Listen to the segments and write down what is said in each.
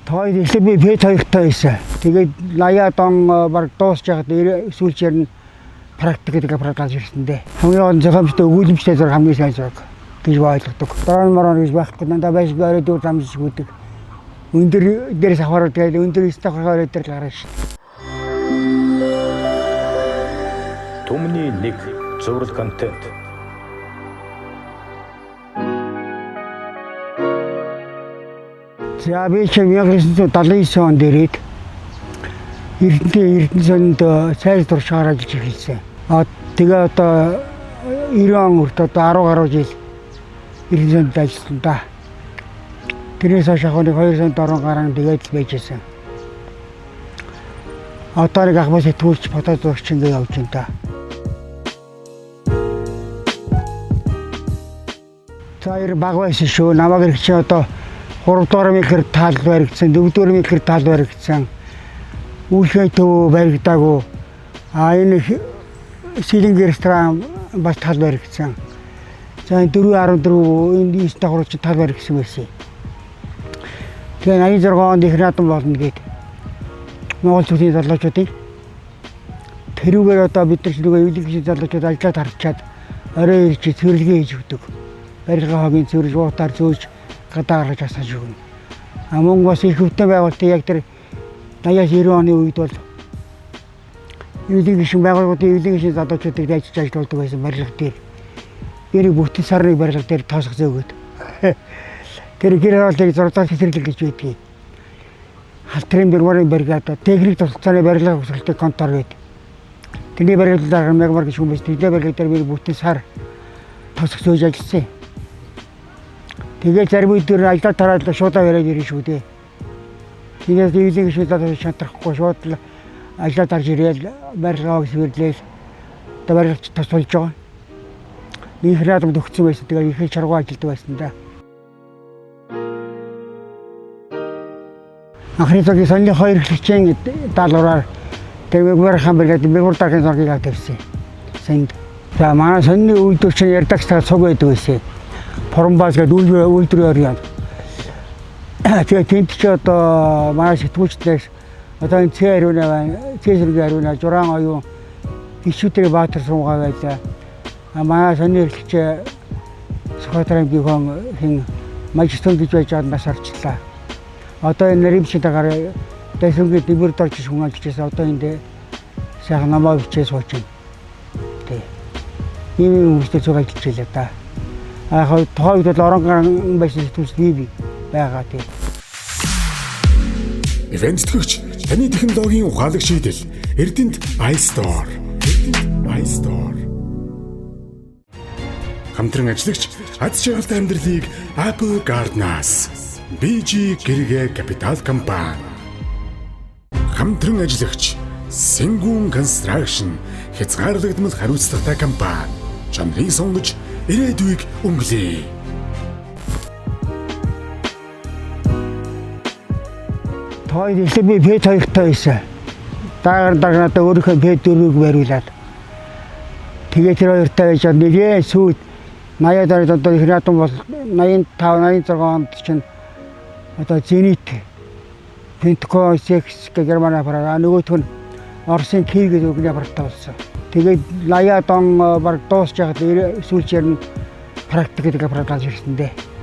Тойд эхлээд би Пет хоёртой байсан. Тэгээд 80-аад он баг дуусч яхад сүүлчээр нь практик гэдэг аппаратаар ирсэн дээ. Хамгийн гол зохиомжтой өгүүлэмжтэй зэрэг хамгийн сайн зэрэг гэж ойлгодог. Дрон морон гэж байхгүй дандаа байж орой дүүр замжиж үүдэг. Өндөр дээрээс авахаар тэгээд өндөр стахаар орой дээр гарна ш. Түмний нэг зураг контент. За би чинь 1979 онд ирээд Эрдэнэсэнд сайз туршаар ажиллаж эхэлсэн. Тэгээ одоо 90 он хүртэл одоо 10 гаруй жил Эрдэнэсэнд ажилласан да. Тэрнээс хойш яг 200 орон гарan тэгээд л байжсэн. Одоо нэг ахмаас сэтгүүлч фото зурагч ингэ явж байна да. Цаир баг байсан шүү. Намайг ирэх чи одоо 3 дугаар микр тал баригдсан, 4 дугаар микр тал баригдсан. Үйлхий төв баригдаагүй. Энэ сэлэнг ресторан бас тал баригдсан. За 414 энэ 9 давхар чи тал баригдсан байсан. Тэгээ 86 онд их наадам болно гээд Монгол зүгийн залуучуудыг тэрүүгээр одоо бид нар нөгөө эвлэгчийн залуучууд ажиллаад харчаад орой ирж цэвэрлэгээ хийж өгдөг. Барилгын хогийн цэвэрлж уутаар зөөж гадаа гаргаж асааж өгнө. Мөн бас их хөвтөн байгуулалтын яг тэр 80-90 оны үед бол эвлэгчийн байгууллагуудын эвлэгчийн залуучуудыг ажиллаж ажилладаг байсан барилга дээр. Эрэг бүтэн сарны барилга дээр тоосох зөөгөөд. Тэр гэр оролтыг зурдаг цэцэрлэг гэж байдгийг. Халтрын бэрмарын бригад техник тусалцааны барилга хөсөлтөд контор гэдэг. Тэний барилгалаар мегмар гэж хүмүүс тэдний барилга дээр би бүтэн сар тосох зөөж ажилласан. Тэгээд зарим үедэр ажиллаа тараад шуудаа яриад ирэн шүү дээ. Тэгээд эвлэг шийдэл шатрахгүй шууд ажиллаа тарж ирээл барилгааг сэвэрлээл барилгач тусалж байгаа. Их наадам төгссөн байсан. Тэгээд их чаргуу ажилтдаг байсан да. Анхны цагийн сонины 2 эхлэгчийн даалгавраар тэр хаан бригад мэгмар даргын зоргийг авчихсан. Санд. За манай сонины үйлдвэрч ярдагчтай цуг байдаг байсан. Поромбас гэдэг үйлдвэр орё. Тэгээд тэнд ч одоо манай сэтгүүлчдээс одоо энэ цэвэрүүнээ байна. Цэвэргийн хариуна журан оюун ишүүтэй баатар суугаа байлаа. Манай сонины эхлэгч Сухатрын бихон хин магистрат гэж байж байгаа нас орчлаа. Одоо энэ римчтэйгээр дэсүнгийн дэвэр дорж хүн ажиллажсэн. Одоо энд сайхан намаа бичээ сууж байна. Тэ. Ийм хүмүүстэй цуг ажиллаж байлаа да. Яг тохойд л орон гарan байсан сэтгүүлч би байгаа тийм. Event тэтгэгч таны технологийн ухаалаг шийдэл Эрдэнэт iStore. iStore. Хамтран ажиллагч аз жаргалтай амьдралыг Apple Garden-аас BG Гэргэ Капитал компани. Хамтран ажиллагч Сэнгүүн Construction хязгаарлагдмал хариуцлагатай компани. Чанарыг сонгож ирээдүйг өнгөлөе. Тойд эхлээд би Пет хоёртой байсан. Дараагаар надад өөрийнхөө Пет 4-ийг бариулаад. Тэгээд тэр хоёртой байж нэгэн сүйд 80-аад онд одоо их наадам бол 85-86 онд чинь одоо Зенит Пентако Секс Герман аппарат нөгөөх нь Оросын Киев гэдэг үгний аппараттай болсон. Тэгээд 80-аад он баг дуусч яхад сүүлчээр нь практик гэдэг аппаратаар ирсэн дээ.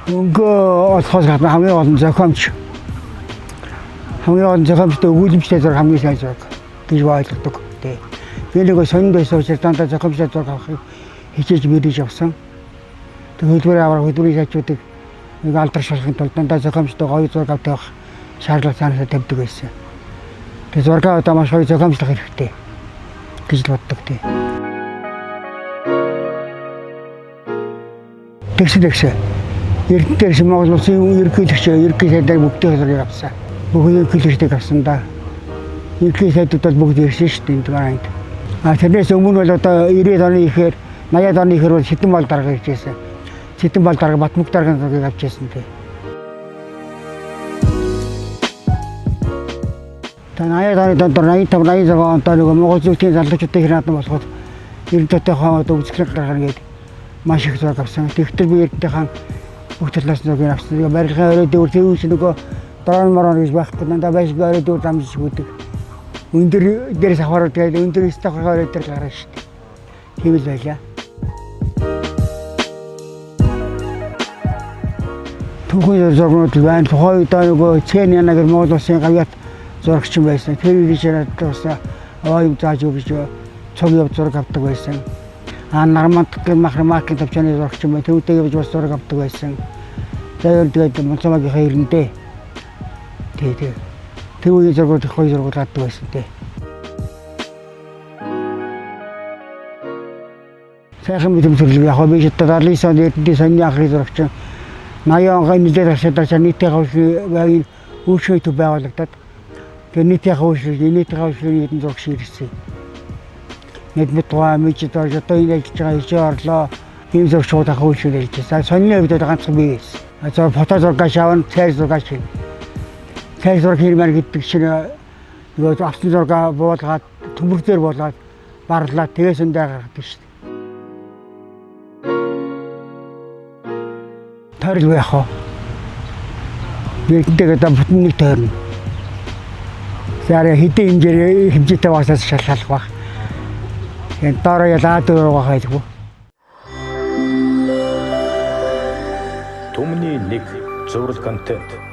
Өнгөө олохоос гадна хамгийн олон зохиомжтой өгүүлэмжтэй зэрэг хамгийн сайн зэрэг гэж ойлгодог дээ. Би нэг сонинд байсан учраас дандаа зохиомжтой зэрэг авахыг хичээж мэдэж явсан. Хөдөлмөрийн аваар хөдөлмөрийн сайжуудыг нэг алдар шалгахын тулд дандаа зохиомжтой гоё зураг авах шаардлага санаасаа тавьдаг байсан. Тэгээд зургаа одоо маш гоё зохиомжлох хэрэгтэй гэж л боддог тий. Тэгсэн. Эрдэнэс Монгол улсын ерөнхий сайдаар бүгдээ зургийг авсан. Бүгд ерөнхийлөгчдийг авсан да. Ерөнхий сайдууд бол бүгд ирсэн шүү дээ энэ гараанд. Тэрнээс өмнө бол одоо 90-ад оны ихээр 80-ад оны ихээр бол Сэтэн бол дарга ирж байсан. Сэтэн бол дарга Батмүг даргын зургийг авч ирсэн тий. Та 80-ад оны дор 85-86 онд нөгөө Монгол зүйлийн залуучуудын хэр наадам болоход 90-ад оны хоомод үзэсгэлэн гаргана гэдэг маш их зураг авсан. Тэгтэл би эрдэнэхэн бүх талаас нь зургийг авсан. Тэгээ барилгын өрөө дэвэр тэрүүч нөгөө дрон морон гэж байхгүй надад байж өрөө дэвэр дамжиж үүдэг. Өндөр дээрээс авахаар тэгээд өндөр стахын өрөө дээр гараа шүү дээ. Тийм л байлаа. Түүхийн зургууд байна. Тухайн үед нөгөө Цэн янаг Монгол улсын гавьяат зурагч байсан. Тэр үеийн шаардлагаас аваа зааж өгч цог яв зураг авдаг байсан. Нармант махрамаки тавчаны зурагч юм. Төвтэй явж бас зураг авдаг байсан. Тэгээд Монцомагийн хайрандээ. Тэгээд тэр үеийн зургууд их гоё зургууд авдаг байсан дээ. Сайхан мэдрэмжлэг яг би шатаар лисан дээр саний ахрын зурагч 80 он нэлээд ашиглаж нийтийн хавшлын үүшөөд байгуулагдаад тэр нийтийн хавшлын хэдэн зураг ширсэн. Нэгмэтгоо мичдор одоо энэ хийж байгаа ижээ орлоо ийм зургууд ахуулж хэлжсэн. Сонины хувьд ганцхан би байсан. За фото зураг шавна цайр зураг шин. Цайр зураг хэрмэр гэдэг шиг нөгөө авсан зураг буулгаад төмөр дээр буулгаад барлаа тэгээс өндөө гаргадаг шүү дээ. Тарил яах вэ? Бидэнтэйгээ бүтэн нэг тойрно. Сарай хэдийн хэмжээтэй багсаас шалгалах баг. Энэ дараа ялаад өрөөгөө хайдаггүй. Түмний нэг зураг контент.